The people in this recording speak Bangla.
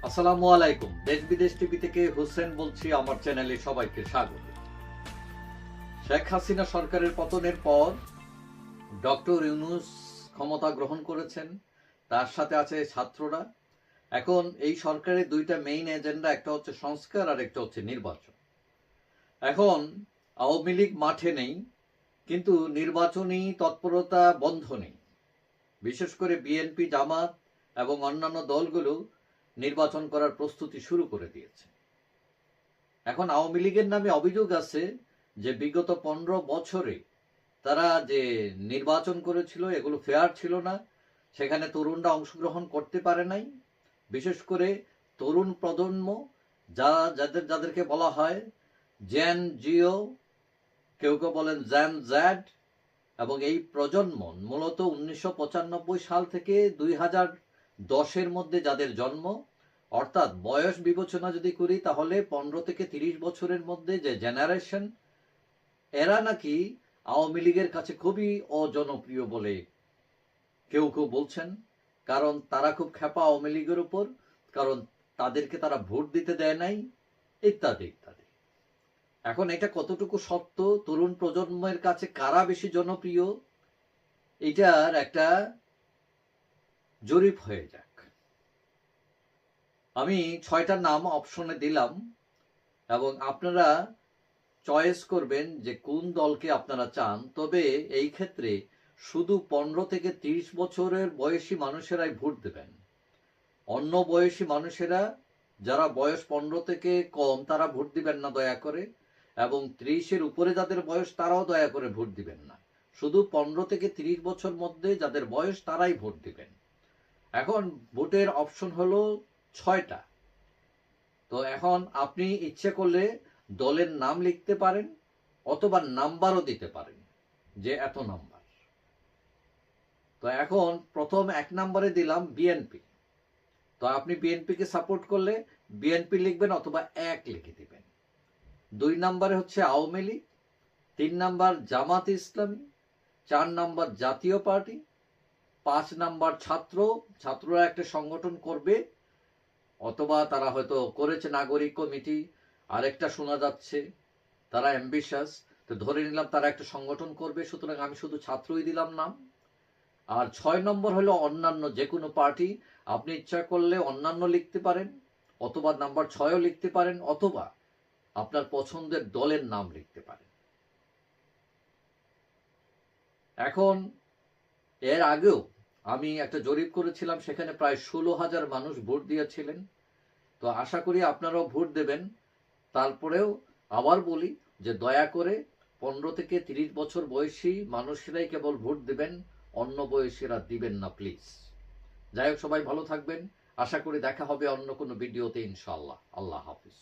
আসসালামু আলাইকুম। দেশ বিদেশ টিভি থেকে হোসেন বলছি। আমার চ্যানেলে সবাইকে স্বাগত। শেখ হাসিনা সরকারের পতনের পর ডক্টর ইউনূস ক্ষমতা গ্রহণ করেছেন। তার সাথে আছে ছাত্ররা। এখন এই সরকারের দুইটা মেইন এজেন্ডা, একটা হচ্ছে সংস্কার আর একটা হচ্ছে নির্বাচন। এখন আওয়ামী লীগ মাঠে নেই, কিন্তু নির্বাচনী তৎপরতা বন্ধ নেই। বিশেষ করে বিএনপি, জামাত এবং অন্যান্য দলগুলো নির্বাচন করার প্রস্তুতি শুরু করে দিয়েছে। এখন আওয়ামী লীগের নামে অভিযোগ আছে যে বিগত 15 বছরে তারা যে নির্বাচন করেছিল এগুলো ফেয়ার ছিল না, সেখানে তরুণরা অংশগ্রহণ করতে পারে নাই। বিশেষ করে তরুণ প্রজন্ম, যাদেরকে বলা হয় জেন জিও, কেউ কেউ বলেন জ্যান জ্যাড, এবং এই প্রজন্ম মূলত 1995 সাল থেকে 2010-এর মধ্যে যাদের জন্ম, অর্থাৎ বয়স বিবেচনা যদি করি তাহলে 15 থেকে 30 বছরের মধ্যে যে জেনারেশন, এরা নাকি আওয়ামী লীগের কাছে খুবই অজনপ্রিয় বলে কেউ কেউ বলছেন। কারণ তারা খুব ক্ষেপা আওয়ামী লীগের উপর, কারণ তাদেরকে তারা ভোট দিতে দেয় নাই, ইত্যাদি ইত্যাদি। এখন এটা কতটুকু সত্য, তরুণ প্রজন্মের কাছে কারা বেশি জনপ্রিয়, এটার একটা জরিপ হয়ে যাক। আমি 6টা নাম অপশনে দিলাম এবং আপনারা চয়েস করবেন যে কোন দলকে আপনারা চান। তবে এই ক্ষেত্রে শুধু 15 থেকে 30 বছরের বয়সী মানুষেরাই ভোট দেবেন। অন্য বয়সী মানুষেরা, যারা বয়স 15 থেকে কম, তারা ভোট দিবেন না দয়া করে, এবং 30-এর উপরে যাদের বয়স তারাও দয়া করে ভোট দিবেন না। শুধু 15 থেকে 30 বছর মধ্যে যাদের বয়স তারাই ভোট দিবেন। এখন ভোটের অপশন হলো 6টা। তো এখন আপনি ইচ্ছে করলে দলের নাম লিখতে পারেন অথবা নাম্বারও দিতে পারেন যে এত নাম্বার। তো এখন প্রথম 1 নম্বরে দিলাম বিএনপি। তো আপনি বিএনপিকে সাপোর্ট করলে বিএনপি লিখবেন অথবা 1 লিখে দিবেন। 2 নম্বরে হচ্ছে আওয়ামী লীগ, 3 নাম্বার জামাত ইসলামী, 4 নাম্বার জাতীয় পার্টি, 5 নাম্বার ছাত্ররা একটা সংগঠন করবে, অথবা তারা হয়তো করেছে নাগরিক কমিটি, আরেকটা শোনা যাচ্ছে তারা অ্যাম্বিশাস। তো ধরে নিলাম তারা একটা সংগঠন করবে, সুতরাং আমি শুধু ছাত্রই দিলাম নাম। আর 6 নম্বর হলো অন্যান্য যে কোনো পার্টি। আপনি ইচ্ছা করলে অন্যান্য লিখতে পারেন, অথবা নাম্বার 6ও লিখতে পারেন, অথবা আপনার পছন্দের দলের নাম লিখতে পারেন। এখন এর আগেও আমি একটা জরিপ করেছিলাম, সেখানে প্রায় 16,000 মানুষ ভোট দিয়েছিলেন। তো আশা করি আপনারাও ভোট দেবেন। তারপরেও আবার বলি যে দয়া করে 15 থেকে 30 বছর বয়সী মানুষেরাই কেবল ভোট দিবেন, অন্য বয়সীরা দিবেন না প্লিজ। যাই হোক, সবাই ভালো থাকবেন। আশা করি দেখা হবে অন্য কোনো ভিডিওতে ইনশাআল্লাহ। আল্লাহ হাফিজ।